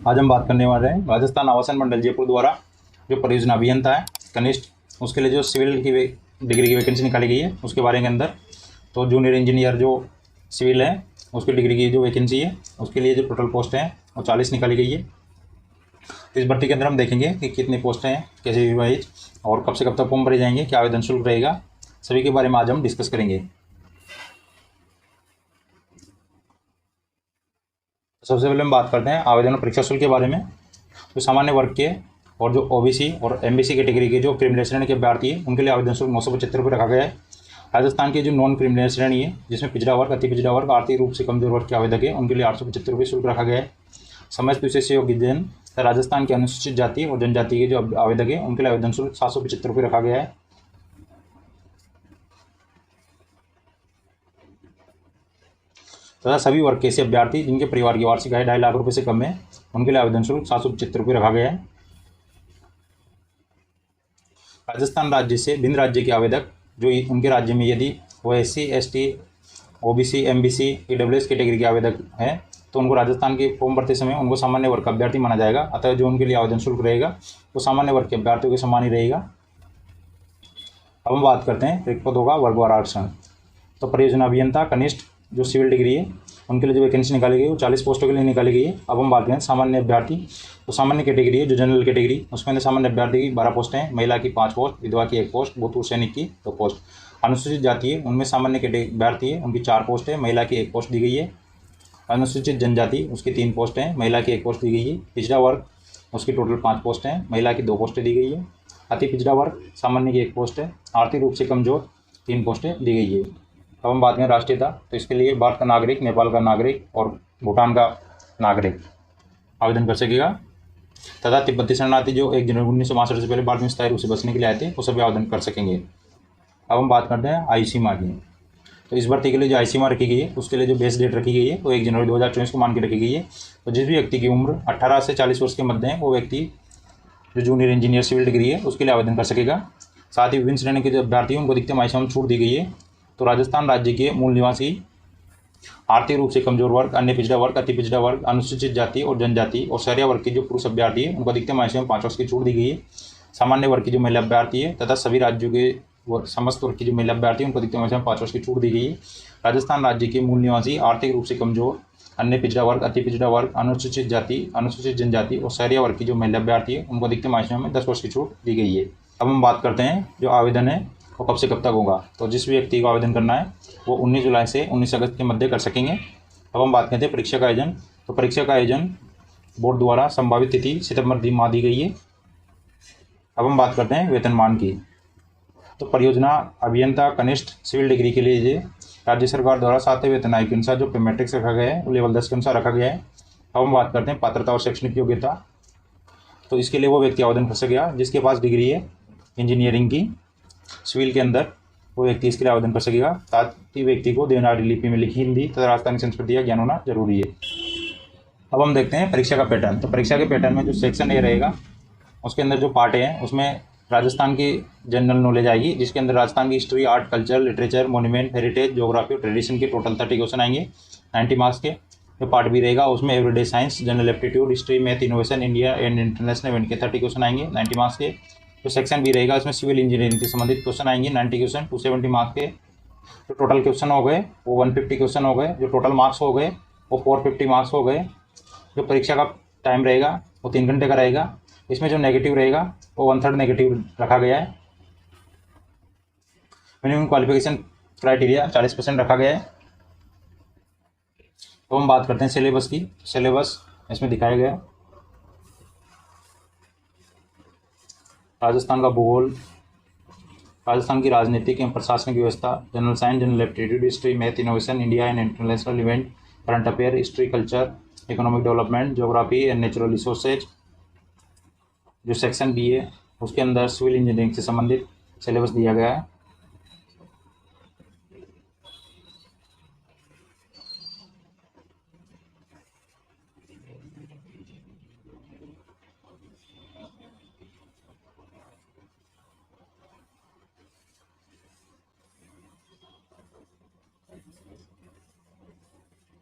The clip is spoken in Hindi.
आज हम बात करने वाले हैं राजस्थान आवासन मंडल जयपुर द्वारा जो परियोजना अभियंता है कनिष्ठ, उसके लिए जो सिविल की डिग्री की वैकेंसी निकाली गई है उसके बारे के अंदर। तो जूनियर इंजीनियर जो सिविल है उसकी डिग्री की जो वैकेंसी है उसके लिए जो टोटल पोस्ट है वो 40 निकाली गई है। तो इस भर्ती के अंदर हम देखेंगे कि कितनी पोस्टें हैं, कैसे विभाजित और कब से कब तक फॉर्म भरे जाएंगे, क्या आवेदन शुल्क रहेगा, सभी के बारे में आज हम डिस्कस करेंगे। सबसे पहले हम बात करते हैं आवेदन और परीक्षा शुल्क के बारे में। तो सामान्य वर्ग के और जो ओबीसी और एमबीसी कैटेगरी के जो क्रिमिनल श्रेणी के अभ्यर्थी है उनके लिए आवेदन शुल्क 975 रुपये रखा गया है। राजस्थान के जो नॉन क्रिमिनल श्रेणी है जिसमें पिछड़ा वर्ग, अति पिछड़ा वर्ग, आर्थिक रूप से कमजोर वर्ग के आवेदक है उनके लिए 875 रुपये शुल्क रखा गया है। समस्त विशेष योग्य जन राजस्थान के अनुसूचित जाति और जनजाति के जो आवेदक है उनके लिए आवेदन शुल्क 775 रुपये रखा गया है। तथा सभी वर्ग के ऐसे अभ्यर्थी जिनके परिवार की वार्षिक आय 2.5 लाख रुपये से कम है उनके लिए आवेदन शुल्क 775 रुपये रखा गया है। राजस्थान राज्य से भिन्न राज्य के आवेदक जो उनके राज्य में यदि वो SC, ST, OBC, MBC, EWS category के आवेदक हैं तो उनको राजस्थान के फॉर्म भरते समय उनको सामान्य वर्ग का अभ्यर्थी माना जाएगा। अतः जो उनके लिए आवेदन शुल्क रहेगा वो सामान्य वर्ग के अभ्यर्थियों के समान ही रहेगा। अब हम बात करते हैं रिक्त पदों का वर्गवार आरक्षण। तो परियोजना अभियंता कनिष्ठ जो सिविल डिग्री है उनके लिए जो वैकेंसी निकाली गई है वो 40 पोस्टों के लिए निकाली गई है। अब हम बात करें सामान्य अभ्यर्थी। तो सामान्य कैटेगरी है जो जनरल कैटेगरी, उसमें अंदर सामान्य अभ्यर्थी की 12 पोस्ट हैं, महिला की 5 पोस्ट, विधवा की 1 पोस्ट, भूतपूर्व सैनिक की 2 पोस्ट। अनुसूचित जाति है उनमें सामान्य अभ्यर्थी है उनकी 4 पोस्ट है, महिला की 1 पोस्ट दी गई है। अनुसूचित जनजाति उसकी 3 पोस्ट हैं, महिला की 1 पोस्ट दी गई है। पिछड़ा वर्ग उसकी टोटल 5 पोस्ट हैं, महिला की 2 पोस्टें दी गई है। अति पिछड़ा वर्ग सामान्य की 1 पोस्ट है, आर्थिक रूप से कमजोर 3 पोस्टें दी गई है। अब हम बात करें राष्ट्रीयता। तो इसके लिए भारत का नागरिक, नेपाल का नागरिक और भूटान का नागरिक आवेदन कर सकेगा। तथा तिब्बती शरणार्थी जो 1 जनवरी 1962 से पहले भारत में स्थायी रूप से बसने के लिए आए थे वो सभी आवेदन कर सकेंगे। अब हम बात करते हैं आयु सीमा की। तो इस भर्ती के लिए जो आयु सीमा रखी गई है उसके लिए जो बेस डेट रखी गई है वो 1 जनवरी 2024 को मान के रखी गई है। तो जिस भी व्यक्ति की उम्र 18 से 40 वर्ष के मध्य है वो व्यक्ति जो जूनियर इंजीनियर सिविल डिग्री है उसके लिए आवेदन कर सकेगा। साथ ही विभिन्न श्रेणी के जो अभ्यर्थी हैं उनको अधिकतम आयु सीमा में छूट दी गई है। तो राजस्थान राज्य के मूल निवासी, आर्थिक रूप से कमजोर वर्ग, अन्य पिछड़ा वर्ग, अति पिछड़ा वर्ग, अनुसूचित जाति और जनजाति और शहरी वर्ग के जो पुरुष अभ्यर्थी है उनको अधिकतम आयु में 5 वर्ष की छूट दी गई है। सामान्य वर्ग की जो महिला अभ्यर्थी है तथा सभी राज्यों के समस्त वर्ग की जो महिला अभ्यर्थी है उनको अधिकतम आयु में 5 वर्ष की छूट दी गई है। राजस्थान राज्य के मूल निवासी, आर्थिक रूप से कमजोर, अन्य पिछड़ा वर्ग, अति पिछड़ा वर्ग, अनुसूचित जाति, अनुसूचित जनजाति और शहरी वर्ग की जो महिला अभ्यर्थी है उनको अधिकतम आयु में 10 वर्ष की छूट दी गई है। अब हम बात करते हैं जो आवेदन है वो कब से कब तक होगा। तो जिस भी व्यक्ति को आवेदन करना है वो 19 जुलाई से 19 अगस्त के मध्य कर सकेंगे। अब हम बात करते हैं परीक्षा का आयोजन। तो परीक्षा का आयोजन बोर्ड द्वारा संभावित तिथि सितंबर माह दी गई है। अब हम बात करते हैं वेतनमान की। तो परियोजना अभियंता कनिष्ठ सिविल डिग्री के लिए राज्य सरकार द्वारा 7वें वेतन आयोग के अनुसार जो पे मैट्रिक्स रखा गया है वो लेवल 10 के अनुसार रखा गया है। अब हम बात करते हैं पात्रता और शैक्षणिक योग्यता। तो इसके लिए वो व्यक्ति आवेदन कर सकेगा जिसके पास डिग्री है इंजीनियरिंग की सिविल के अंदर, वो व्यक्ति इसके लिए आवेदन कर सकेगा। साथ ही व्यक्ति को देवनागरी लिपि में लिखी हिंदी तथा राजस्थानी संस्कृति का ज्ञान होना जरूरी है। अब हम देखते हैं परीक्षा का पैटर्न। तो परीक्षा के पैटर्न में जो सेक्शन ए रहेगा उसके अंदर जो पार्ट है उसमें राजस्थान की जनरल नॉलेज आएगी जिसके अंदर राजस्थान की history, art, culture, literature, monument, heritage, geography और ट्रेडिशन के टोटल 30 क्वेश्चन आएंगे 90 मार्क्स के। जो पार्ट भी रहेगा उसमें everyday science, general aptitude, history, math, innovation, India and international event के 30 क्वेश्चन आएंगे 90 मार्क्स के। जो सेक्शन भी रहेगा उसमें सिविल इंजीनियरिंग से संबंधित क्वेश्चन आएंगे 90 क्वेश्चन 270 मार्क्स के। जो टोटल क्वेश्चन हो गए वो 150 क्वेश्चन हो गए। जो टोटल मार्क्स हो गए वो 450 मार्क्स हो गए। जो परीक्षा का टाइम रहेगा वो 3 घंटे का रहेगा। इसमें जो नेगेटिव रहेगा वो 1/3 नेगेटिव रखा गया है। मिनिमम क्वालिफिकेशन क्राइटेरिया 40% रखा गया है। तो हम बात करते हैं सिलेबस की। सिलेबस इसमें दिखाया गया है। राजस्थान का भूगोल, राजस्थान की राजनीतिक एवं प्रशासनिक व्यवस्था, general science, general aptitude, history, math, innovation, India and international event, current affair, history, culture, economic development, geography and natural resources. जो सेक्शन बी है उसके अंदर सिविल इंजीनियरिंग से संबंधित सिलेबस दिया गया है।